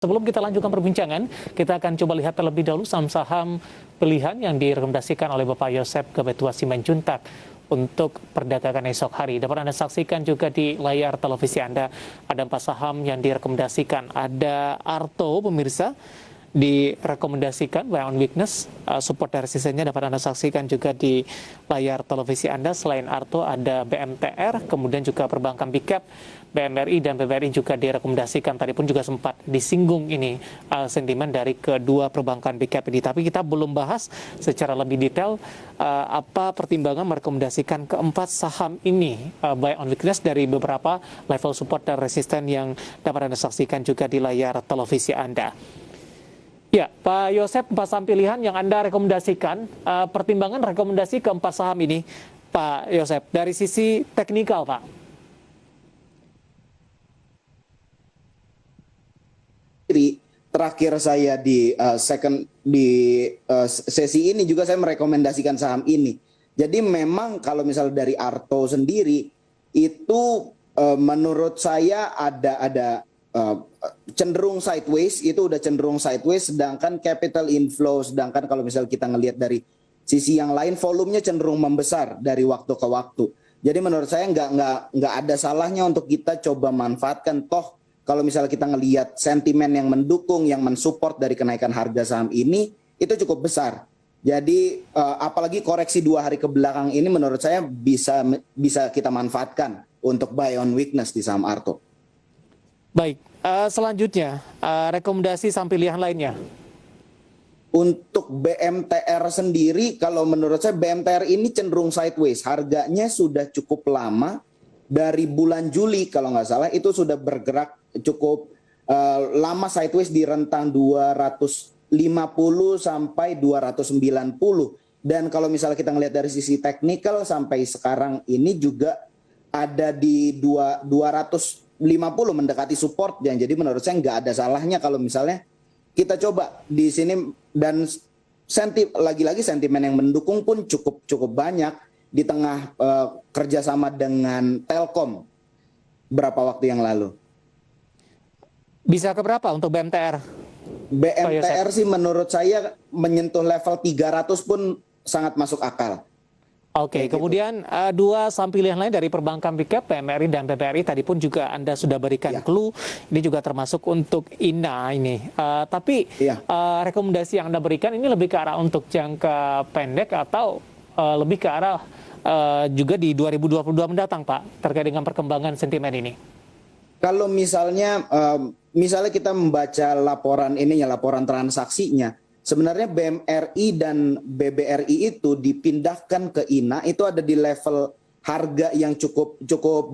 Sebelum kita lanjutkan perbincangan, kita akan coba lihat terlebih dahulu saham-saham pilihan yang direkomendasikan oleh Bapak Yosep Kebetua Simanjuntak untuk perdagangan esok hari. Dapat Anda saksikan juga di layar televisi Anda, ada 4 saham yang direkomendasikan. Ada Arto, pemirsa, direkomendasikan buy on weakness, support dan resistennya dapat Anda saksikan juga di layar televisi Anda. Selain Arto ada BMTR, kemudian juga perbankan Big Cap, BMRI dan BBRI juga direkomendasikan. Tadi pun juga sempat disinggung ini sentimen dari kedua perbankan Big Cap ini. Tapi kita belum bahas secara lebih detail apa pertimbangan merekomendasikan keempat saham ini buy on weakness dari beberapa level support dan resisten yang dapat Anda saksikan juga di layar televisi Anda. Ya, Pak Yosep, 4 saham pilihan yang Anda rekomendasikan, pertimbangan rekomendasi keempat saham ini, Pak Yosep, dari sisi teknikal, Pak. Terakhir saya di sesi ini juga saya merekomendasikan saham ini. Jadi memang kalau misalnya dari Arto sendiri itu menurut saya ada cenderung sideways, itu udah cenderung sideways, sedangkan capital inflow, sedangkan kalau misalnya kita ngelihat dari sisi yang lain volumenya cenderung membesar dari waktu ke waktu. Jadi menurut saya nggak ada salahnya untuk kita coba manfaatkan, toh kalau misalnya kita ngelihat sentimen yang mendukung, yang mensupport dari kenaikan harga saham ini itu cukup besar. Jadi apalagi koreksi 2 hari ke belakang ini menurut saya bisa kita manfaatkan untuk buy on weakness di saham Arto. Baik, selanjutnya rekomendasi saham pilihan lainnya. Untuk BMTR sendiri, kalau menurut saya BMTR ini cenderung sideways. Harganya sudah cukup lama, dari bulan Juli kalau nggak salah itu sudah bergerak cukup lama sideways di rentang 250 sampai 290. Dan kalau misalnya kita ngelihat dari sisi teknikal sampai sekarang ini juga ada di 250 mendekati support. Jadi menurut saya nggak ada salahnya kalau misalnya kita coba di sini, dan lagi-lagi sentimen yang mendukung pun cukup banyak di tengah kerjasama dengan Telkom berapa waktu yang lalu. Bisa ke berapa untuk BMTR? BMTR sih menurut saya menyentuh level 300 pun sangat masuk akal. Oke, kemudian 2 saham pilihan lain dari perbankan Big Cap, PMRI dan BBRI, tadi pun juga Anda sudah berikan clue, ini juga termasuk untuk INA ini. Tapi rekomendasi yang Anda berikan ini lebih ke arah untuk jangka pendek atau lebih ke arah juga di 2022 mendatang, Pak, terkait dengan perkembangan sentimen ini? Kalau misalnya kita membaca laporan transaksinya, sebenarnya BMRI dan BBRI itu dipindahkan ke INA itu ada di level harga yang cukup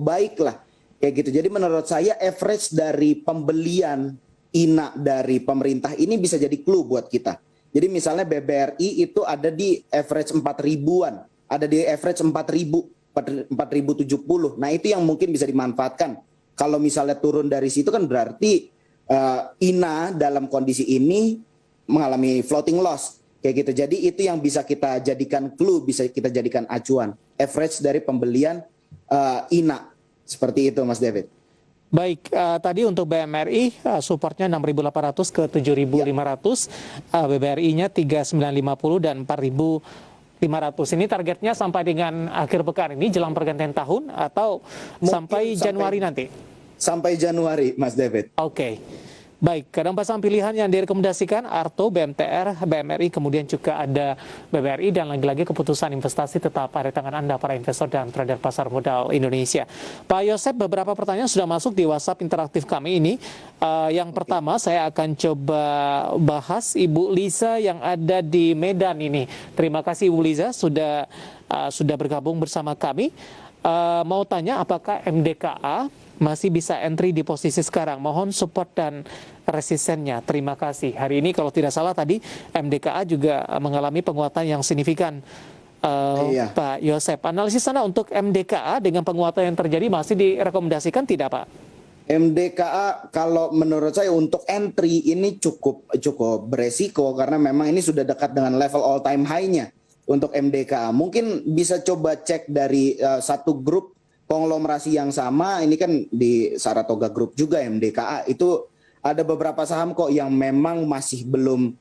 baik lah, kayak gitu. Jadi menurut saya average dari pembelian INA dari pemerintah ini bisa jadi clue buat kita. Jadi misalnya BBRI itu ada di average 4.000-an, ada di average 4.070. Nah itu yang mungkin bisa dimanfaatkan. Kalau misalnya turun dari situ kan berarti INA dalam kondisi ini mengalami floating loss, kayak gitu. Jadi itu yang bisa kita jadikan clue, bisa kita jadikan acuan. Average dari pembelian INA, seperti itu Mas David. Baik, tadi untuk BMRI supportnya 6.800 ke 7.500, BBRI-nya 3.950 dan 4.500. Ini targetnya sampai dengan akhir pekan ini, jelang pergantian tahun, atau sampai Januari nanti? Sampai Januari, Mas David. Oke. Baik, ada 4 saham pilihan yang direkomendasikan, Arto, BMTR, BMRI, kemudian juga ada BBRI, dan lagi-lagi keputusan investasi tetap ada di tangan Anda, para investor dan trader pasar modal Indonesia. Pak Yosep, beberapa pertanyaan sudah masuk di WhatsApp interaktif kami ini. Yang pertama, saya akan coba bahas Ibu Lisa yang ada di Medan ini. Terima kasih Ibu Lisa sudah bergabung bersama kami. Mau tanya apakah MDKA masih bisa entry di posisi sekarang? Mohon support dan resistennya. Terima kasih. Hari ini kalau tidak salah tadi MDKA juga mengalami penguatan yang signifikan. Pak Yosep, analisis sana untuk MDKA dengan penguatan yang terjadi masih direkomendasikan tidak, Pak? MDKA kalau menurut saya untuk entry ini cukup beresiko karena memang ini sudah dekat dengan level all time high-nya untuk MDKA. Mungkin bisa coba cek dari satu grup konglomerasi yang sama, ini kan di Saratoga Group juga MDKA, itu ada beberapa saham kok yang memang masih belum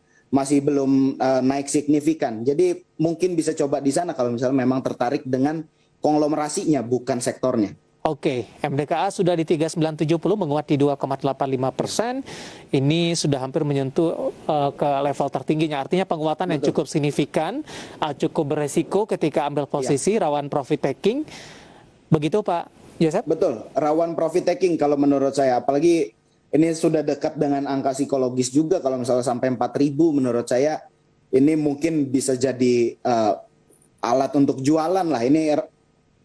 naik signifikan. Jadi mungkin bisa coba di sana kalau misalnya memang tertarik dengan konglomerasinya, bukan sektornya. Oke, MDKA sudah di 3970 menguat di 2,85%. Ini sudah hampir menyentuh ke level tertingginya. Artinya penguatan yang cukup signifikan, cukup beresiko ketika ambil posisi, rawan profit taking. Begitu Pak Joseph? Betul, rawan profit taking kalau menurut saya. Apalagi ini sudah dekat dengan angka psikologis juga. Kalau misalnya sampai 4.000 menurut saya ini mungkin bisa jadi alat untuk jualan lah. Ini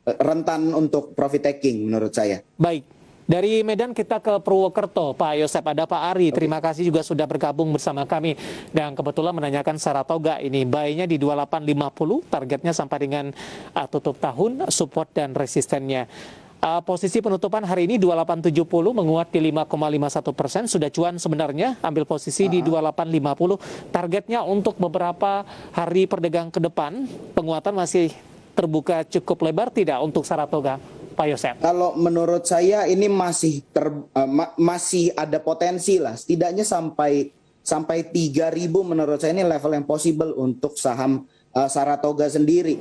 rentan untuk profit taking menurut saya. Baik, dari Medan kita ke Purwokerto, Pak Yosep, ada Pak Ari. Terima kasih juga sudah bergabung bersama kami. Dan kebetulan menanyakan Saratoga ini, buy-nya di 2850, targetnya sampai dengan tutup tahun, support dan resistennya. Posisi penutupan hari ini 2870 menguat di 5,51%, sudah cuan sebenarnya, ambil posisi di 2850. Targetnya untuk beberapa hari perdagang ke depan, penguatan masih terbuka cukup lebar tidak untuk Saratoga, Pak Yosep? Kalau menurut saya ini masih ada potensi lah, setidaknya sampai 3.000 menurut saya ini level yang possible untuk saham Saratoga sendiri.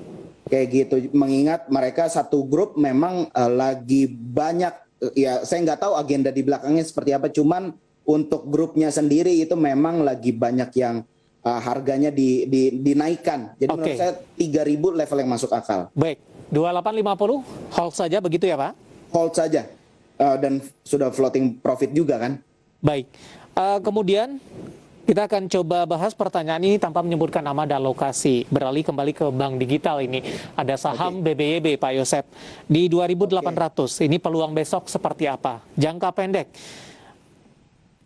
Kayak gitu, mengingat mereka satu grup memang lagi banyak, ya saya nggak tahu agenda di belakangnya seperti apa, cuman untuk grupnya sendiri itu memang lagi banyak yang harganya dinaikkan. Jadi menurut saya 3.000 level yang masuk akal. Baik, 2850 hold saja begitu ya Pak? Hold saja, dan sudah floating profit juga kan. Baik, kemudian kita akan coba bahas pertanyaan ini tanpa menyebutkan nama dan lokasi. Beralih kembali ke bank digital ini. Ada saham BBYB Pak Yosep di 2.800. Ini peluang besok seperti apa? Jangka pendek.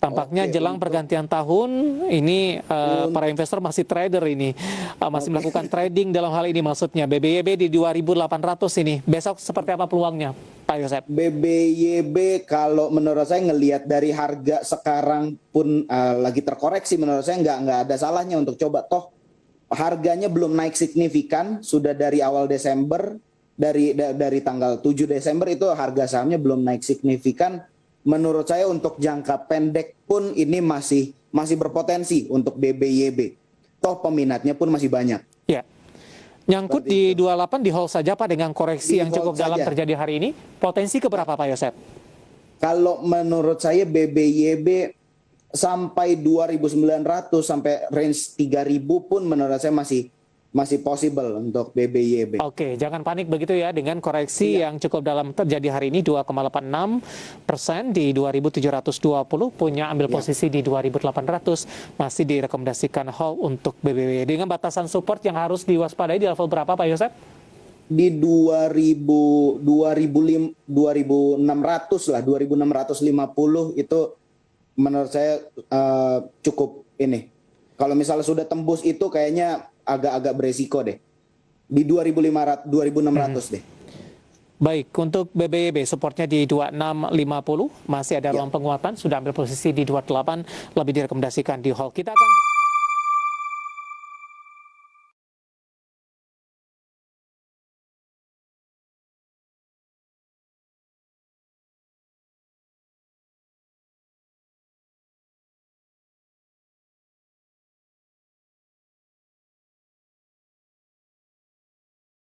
Tampaknya jelang pergantian tahun ini para investor masih trader ini, masih melakukan trading dalam hal ini maksudnya. BBYB di 2.800 ini. Besok seperti apa peluangnya Pak Yosep? BBYB kalau menurut saya ngelihat dari harga sekarang pun lagi terkoreksi, menurut saya nggak ada salahnya untuk coba. Toh harganya belum naik signifikan, sudah dari awal Desember, dari tanggal 7 Desember itu harga sahamnya belum naik signifikan. Menurut saya untuk jangka pendek pun ini masih berpotensi untuk BBYB. Toh peminatnya pun masih banyak. Ya. Nyangkut di 28 di hold saja Pak dengan koreksi yang cukup dalam terjadi hari ini. Potensi ke berapa Pak Yosep? Kalau menurut saya BBYB sampai 2.900 sampai range 3.000 pun menurut saya masih possible untuk BBYB. Oke, jangan panik begitu ya dengan koreksi yang cukup dalam terjadi hari ini 2,86% di 2.720, punya ambil posisi di 2.800, masih direkomendasikan hold untuk BBYB dengan batasan support yang harus diwaspadai di level berapa Pak Yosep? Di 2.600 lah, 2.650 itu menurut saya cukup ini. Kalau misalnya sudah tembus itu kayaknya agak beresiko deh. Di 2.600 deh. Baik, untuk BBYB supportnya di 2650, masih ada ruang penguatan, sudah ambil posisi di 28, lebih direkomendasikan di hold. Kita akan